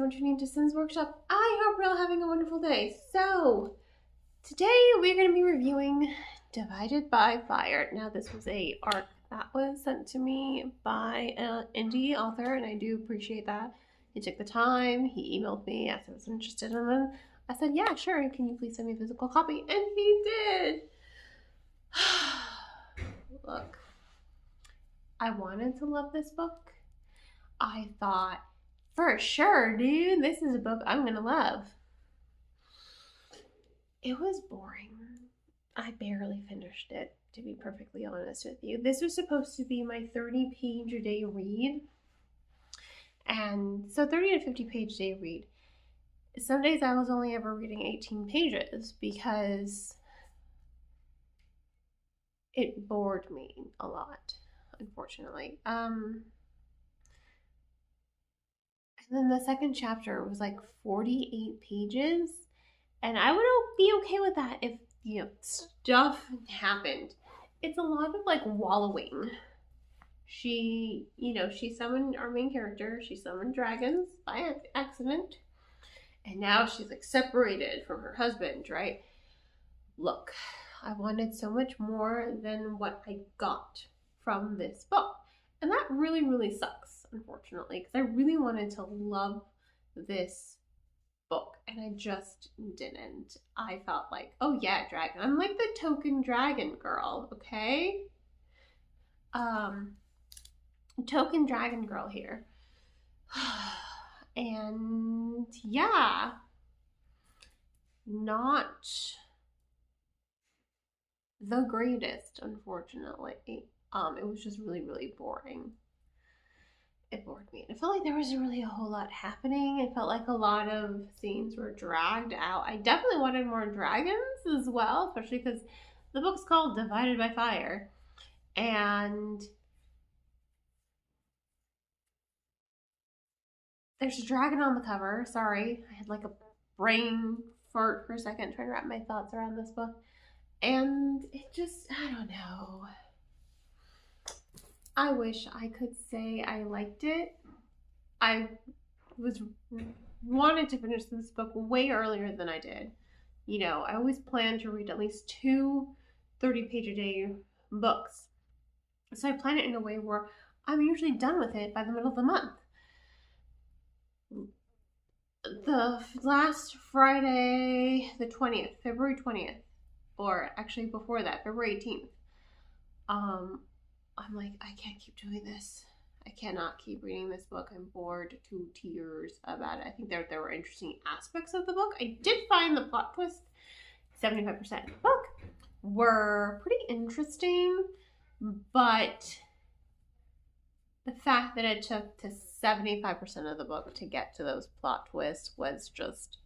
everyone tuning into Sin's Workshop. I hope you're all having a wonderful day. So, today we're going to be reviewing Divided by Fire. Now, this was a arc that was sent to me by an indie author, and I do appreciate that. He took the time, he emailed me, asked if I was interested in them. I said, yeah, sure, can you please send me a physical copy? And he did! Look, I wanted to love this book. I thought, for sure, dude, this is a book I'm gonna love. It was boring. I barely finished it, to be perfectly honest with you. This was supposed to be my 30-page a day read. And so 30 to 50 page a day read. Some days I was only ever reading 18 pages because it bored me a lot, unfortunately. And then the second chapter was like 48 pages. And I would be okay with that if, stuff happened. It's a lot of like wallowing. She summoned our main character. She summoned dragons by accident. And now she's like separated from her husband, right? Look, I wanted so much more than what I got from this book. And that really, really sucks, unfortunately, because I really wanted to love this book, and I just didn't. I felt like, oh yeah, dragon. I'm like the token dragon girl, okay? Token dragon girl here. And yeah, not the greatest, unfortunately. It was just really, really boring. It bored me. It felt like there was really a whole lot happening. It felt like a lot of scenes were dragged out. I definitely wanted more dragons as well, especially because the book's called Divided by Fire. And there's a dragon on the cover. Sorry, I had like a brain fart for a second trying to wrap my thoughts around this book. And it just, I don't know. I wish I could say I liked it. I wanted to finish this book way earlier than I did. I always plan to read at least 2 30-page a day books. So I plan it in a way where I'm usually done with it by the middle of the month. The last Friday, the 20th, February 20th, or actually before that, February 18th, I'm like, I can't keep doing this. I cannot keep reading this book. I'm bored to tears about it. I think there were interesting aspects of the book. I did find the plot twist, 75% of the book, were pretty interesting, but the fact that it took to 75% of the book to get to those plot twists was just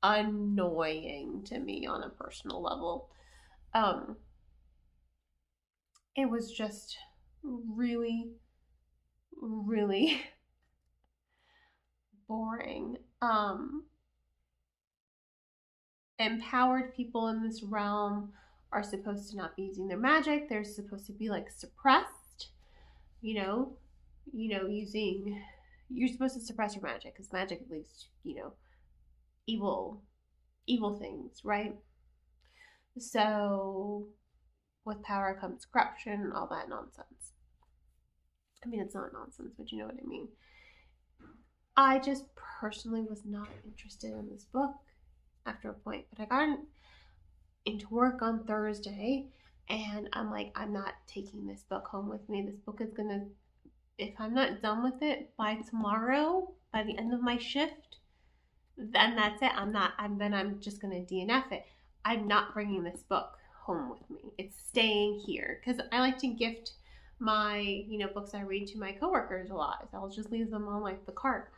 annoying to me on a personal level. It was just really, really boring. Empowered people in this realm are supposed to not be using their magic. They're supposed to be like suppressed, you're supposed to suppress your magic because magic leaves, evil things, right? So with power comes corruption, all that nonsense. I mean, it's not nonsense, but you know what I mean. I just personally was not interested in this book after a point, but I got into work on Thursday, and I'm like, I'm not taking this book home with me. This book is gonna, if I'm not done with it by tomorrow, by the end of my shift, then that's it. I'm just gonna DNF it. I'm not bringing this book home with me. It's staying here because I like to gift my books I read to my coworkers a lot. So I'll just leave them on like the cart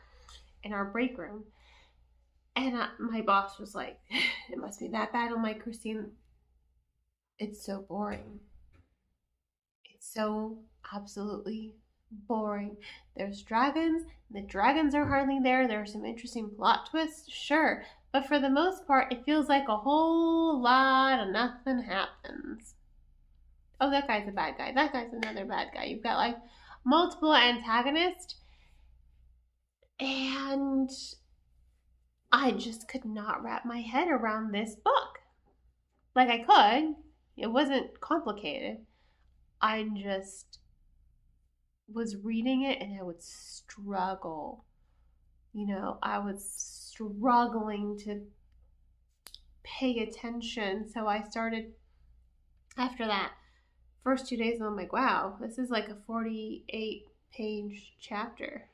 in our break room. And my boss was like, it must be that bad. I'm like, Christine, it's so boring. It's so absolutely boring. There's dragons. The dragons are hardly there. There are some interesting plot twists, sure. But for the most part, it feels like a whole lot of nothing happens. Oh, that guy's a bad guy. That guy's another bad guy. You've got like multiple antagonists. And I just could not wrap my head around this book. Like, I could. It wasn't complicated. I just was reading it and I would struggle. I was struggling to pay attention. So I started, after that first 2 days, I'm like, wow, this is like a 48-page chapter.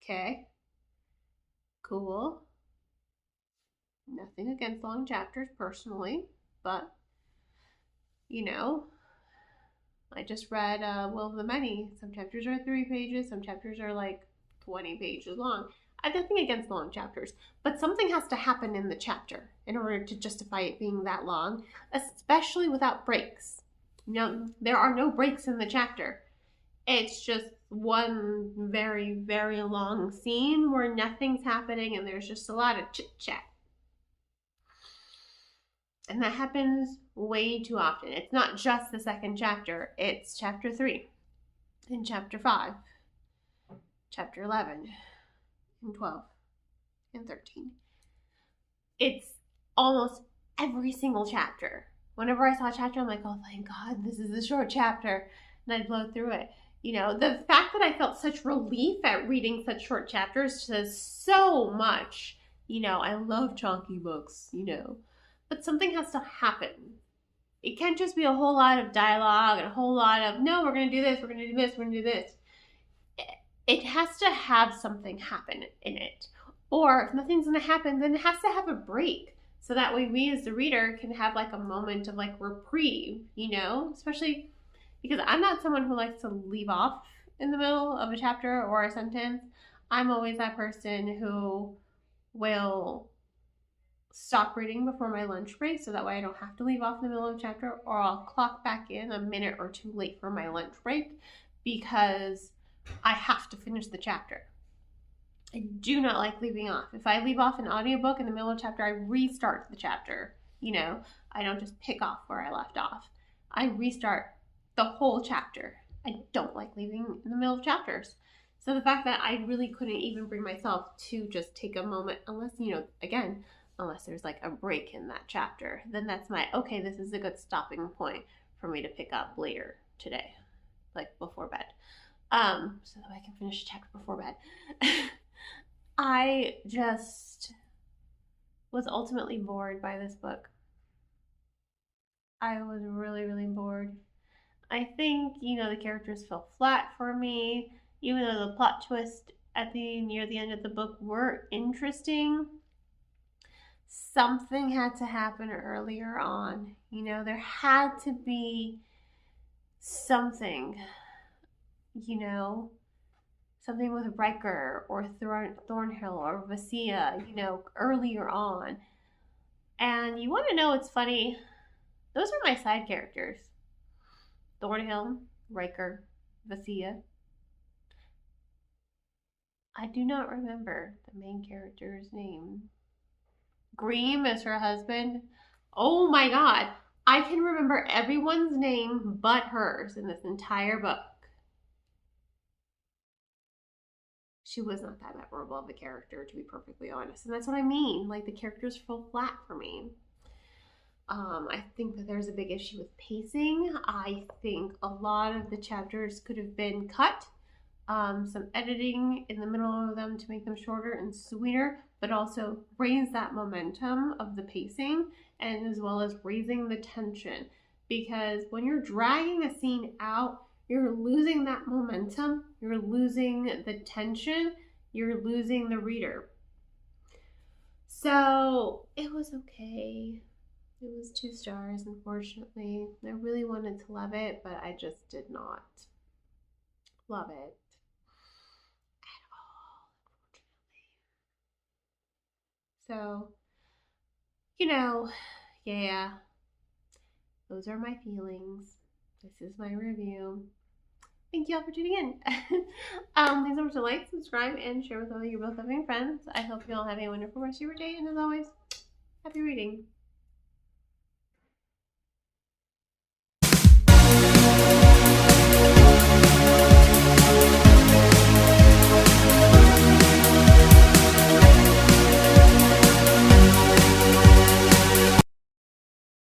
Okay. Cool. Nothing against long chapters personally, but I just read Will of the Many. Some chapters are 3 pages, some chapters are like 20 pages long. I have nothing against long chapters, but something has to happen in the chapter in order to justify it being that long, especially without breaks. There are no breaks in the chapter. It's just one very, very long scene where nothing's happening and there's just a lot of chit-chat. And that happens way too often. It's not just the second chapter. It's chapter 3 and chapter 5, chapter 11 and 12 and 13. It's almost every single chapter. Whenever I saw a chapter, I'm like, oh, thank God, this is a short chapter. And I'd blow through it. The fact that I felt such relief at reading such short chapters says so much. I love chunky books, but something has to happen. It can't just be a whole lot of dialogue and a whole lot of, no, we're going to do this, we're going to do this, we're going to do this. It has to have something happen in it. Or if nothing's going to happen, then it has to have a break. So that way we as the reader can have like a moment of like reprieve, especially because I'm not someone who likes to leave off in the middle of a chapter or a sentence. I'm always that person who will stop reading before my lunch break so that way I don't have to leave off in the middle of a chapter, or I'll clock back in a minute or two late for my lunch break because I have to finish the chapter. I do not like leaving off. If I leave off an audiobook in the middle of a chapter, I restart the chapter. I don't just pick off where I left off. I restart the whole chapter. I don't like leaving in the middle of chapters. So the fact that I really couldn't even bring myself to just take a moment, unless, unless there's like a break in that chapter, then that's okay, this is a good stopping point for me to pick up later today, like before bed, so that I can finish the chapter before bed. I just was ultimately bored by this book. I was really, really bored. I think, the characters fell flat for me, even though the plot twist near the end of the book were interesting. Something had to happen earlier on. There had to be something, something with Riker or Thornhill or Vassia, earlier on. And you want to know what's funny? Those are my side characters. Thornhill, Riker, Vassia. I do not remember the main character's name. Greem is her husband. Oh my God. I can remember everyone's name but hers in this entire book. She was not that memorable of a character, to be perfectly honest. And that's what I mean. Like, the characters fell flat for me. I think that there's a big issue with pacing. I think a lot of the chapters could have been cut. Some editing in the middle of them to make them shorter and sweeter, but also raise that momentum of the pacing, and as well as raising the tension. Because when you're dragging a scene out, you're losing that momentum, you're losing the tension, you're losing the reader. So it was okay. It was 2 stars, unfortunately. I really wanted to love it, but I just did not love it at all, unfortunately. So, yeah, those are my feelings. This is my review. Thank you all for tuning in. Please don't forget to like, subscribe, and share with all your book loving friends. I hope you all have a wonderful rest of your day, and as always, happy reading.